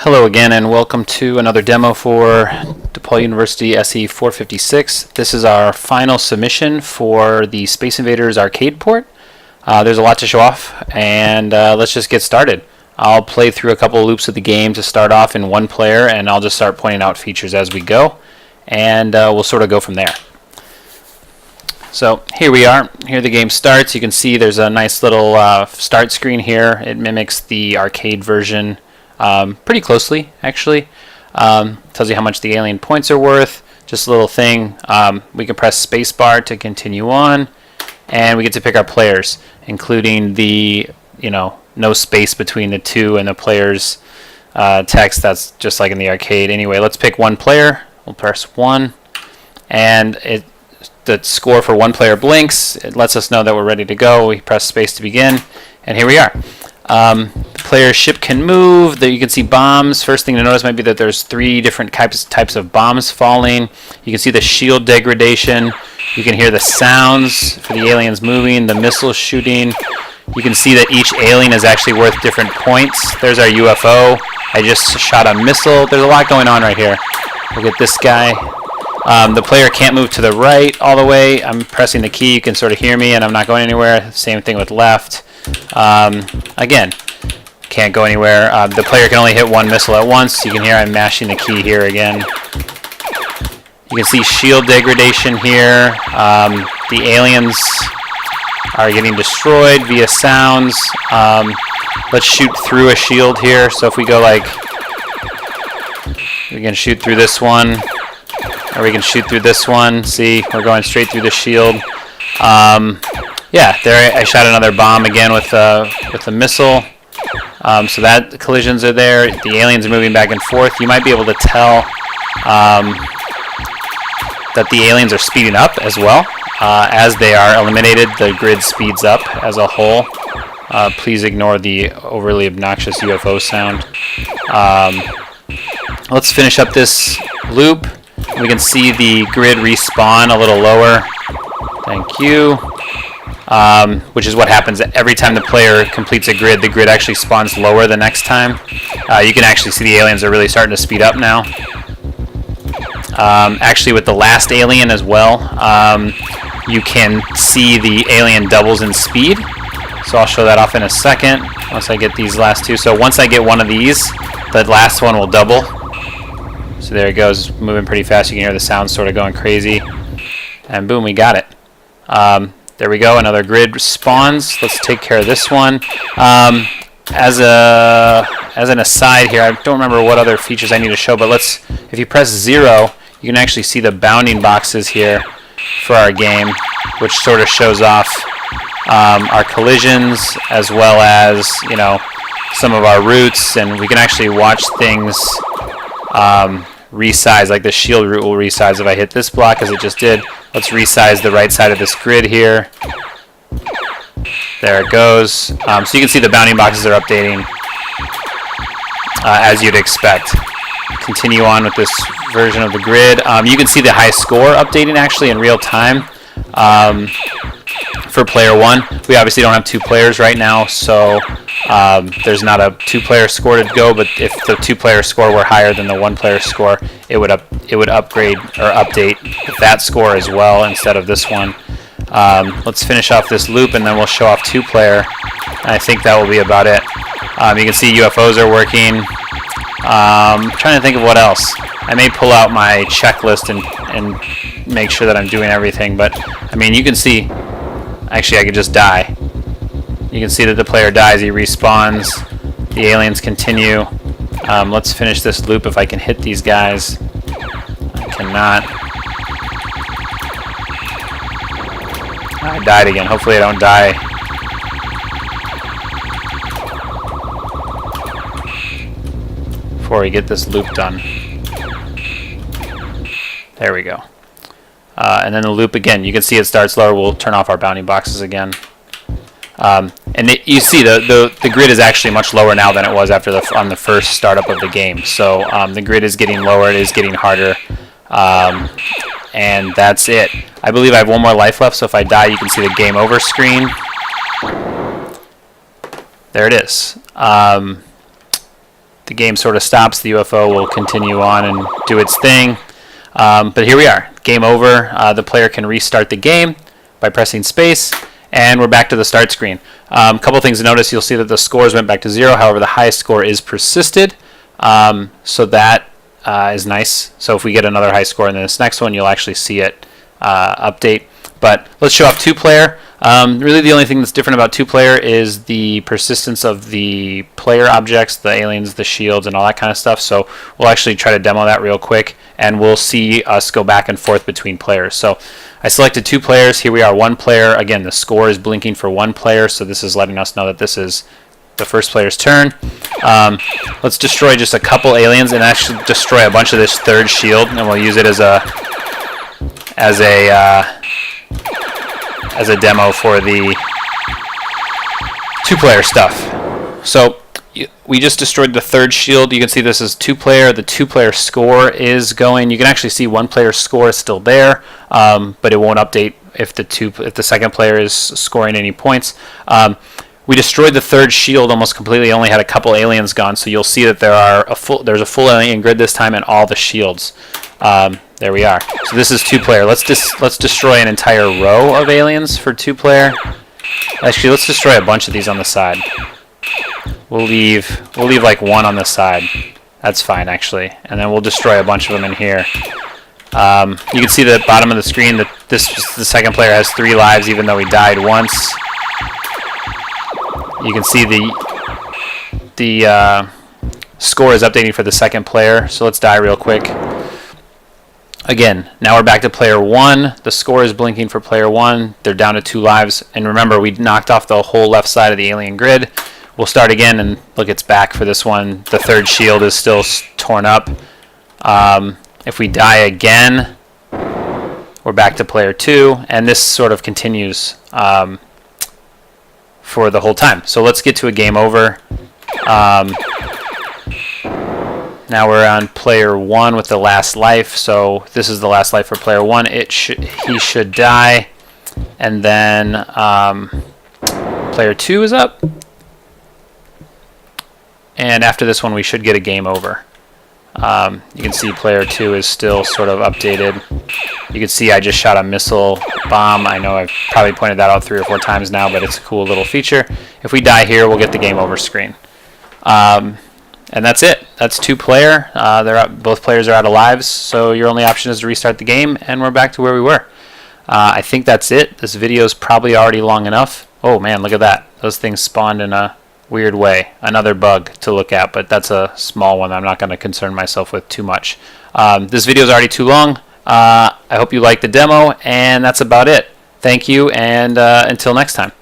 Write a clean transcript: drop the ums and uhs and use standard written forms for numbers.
Hello again and welcome to another demo for DePaul University SE456. This is our final submission for the Space Invaders arcade port. There's a lot to show off and let's just get started. I'll play through a couple of loops of the game to start off in one player, and I'll just start pointing out features as we go, and we'll sort of go from there. So here we are. Here the game starts. You can see there's a nice little start screen here. It mimics the arcade version pretty closely, actually. Tells you how much the alien points are worth. Just a little thing. We can press spacebar to continue on, and we get to pick our players, including the no space between the two and the player's text. That's just like in the arcade. Anyway, let's pick one player. We'll press 1, and the score for one player blinks. It lets us know that we're ready to go. We press space to begin, and here we are. The player's ship can move. There you can see bombs. First thing to notice might be that there's 3 different types of bombs falling. You can see the shield degradation. You can hear the sounds for the aliens moving, the missiles shooting. You can see that each alien is actually worth different points. There's our UFO. I just shot a missile. There's a lot going on right here. We'll get this guy. The player can't move to the right all the way. I'm pressing the key. You can sort of hear me, and I'm not going anywhere. Same thing with left. Again, can't go anywhere. The player can only hit one missile at once. You can hear I'm mashing the key here again. You can see shield degradation here. The aliens are getting destroyed via sounds. Let's shoot through a shield here. So if we go like, we can shoot through this one, or we can shoot through this one. See, we're going straight through the shield. Yeah, there I shot another bomb again with the missile. So that collisions are there. The aliens are moving back and forth. You might be able to tell that the aliens are speeding up as well. As they are eliminated, the grid speeds up as a whole. Please ignore the overly obnoxious UFO sound. Let's finish up this loop. We can see the grid respawn a little lower. Thank you. Which is what happens every time the player completes a grid. The grid actually spawns lower the next time. You can actually see the aliens are really starting to speed up now. Actually, with the last alien as well, you can see the alien doubles in speed. So I'll show that off in a second once I get these last two. So once I get one of these, the last one will double. So there it goes, moving pretty fast. You can hear the sound sort of going crazy. And boom, we got it. There we go, another grid spawns. Let's take care of this one. As an aside here, I don't remember what other features I need to show, but if you press 0, you can actually see the bounding boxes here for our game, which sort of shows off our collisions as well as some of our routes, and we can actually watch things resize, like the shield route will resize if I hit this block as it just did. Let's resize the right side of this grid here. There it goes. So you can see the bounding boxes are updating as you'd expect. Continue on with this version of the grid. You can see the high score updating actually in real time for player 1. We obviously don't have 2 players right now, so there's not a 2-player score to go, but if the 2-player score were higher than the 1-player score, it would upgrade or update that score as well instead of this one. Let's finish off this loop, and then we'll show off 2-player. I think that will be about it. You can see UFOs are working. I'm trying to think of what else. I may pull out my checklist and make sure that I'm doing everything, but I mean, you can see, actually I could just die. You can see that the player dies, he respawns, the aliens continue. Let's finish this loop if I can hit these guys. I cannot. I died again. Hopefully I don't die. Before we get this loop done. There we go. And then the loop again. You can see it starts lower. We'll turn off our bounding boxes again. You see the grid is actually much lower now than it was on the first startup of the game. So the grid is getting lower. It is getting harder. And that's it. I believe I have one more life left, so if I die, you can see the game over screen. There it is. the game sort of stops, the UFO will continue on and do its thing. But here we are, game over. The player can restart the game by pressing space, and we're back to the start screen. Couple things to notice: you'll see that the scores went back to 0. However, the highest score is persisted, so that is nice. So if we get another high score in this next one, you'll actually see it update. But let's show off 2-player. Really the only thing that's different about 2-player is the persistence of the player objects, the aliens, the shields, and all that kind of stuff. So we'll actually try to demo that real quick, and we'll see us go back and forth between players. So I selected 2 players. Here we are, 1 player. Again, the score is blinking for 1 player, so this is letting us know that this is the first player's turn. Let's destroy just a couple aliens and actually destroy a bunch of this 3rd shield, and we'll use it as a demo for the 2-player stuff. So we just destroyed the 3rd shield. You can see this is 2-player. The 2-player score is going. You can actually see 1 player's score is still there, but it won't update if the 2nd player is scoring any points. We destroyed the 3rd shield almost completely. Only had a couple aliens gone, so you'll see that there's a full alien grid this time and all the shields. There we are. So this is 2-player. Let's destroy an entire row of aliens for 2-player. Actually, let's destroy a bunch of these on the side. We'll leave like 1 on the side. That's fine, actually. And then we'll destroy a bunch of them in here. You can see the bottom of the screen that the 2nd player has 3 lives, even though he died once. You can see the score is updating for the 2nd player. So let's die real quick. Again, now we're back to player 1. The score is blinking for player 1. They're down to 2 lives. And remember, we knocked off the whole left side of the alien grid. We'll start again, and look, it's back for this one. The 3rd shield is still torn up. If we die again, we're back to player 2. And this sort of continues for the whole time. So let's get to a game over. Now we're on player 1 with the last life, so this is the last life for player 1. He should die, and then player 2 is up, and after this one we should get a game over. You can see player 2 is still sort of updated. You can see I just shot a missile bomb. I know I've probably pointed that out 3 or 4 times now, but it's a cool little feature. If we die here, we'll get the game over screen. And that's it. That's 2-player. Both players are out of lives, so your only option is to restart the game, and we're back to where we were. I think that's it. This video is probably already long enough. Oh man, look at that. Those things spawned in a weird way. Another bug to look at, but that's a small one I'm not going to concern myself with too much. This video is already too long. I hope you liked the demo, and that's about it. Thank you, and until next time.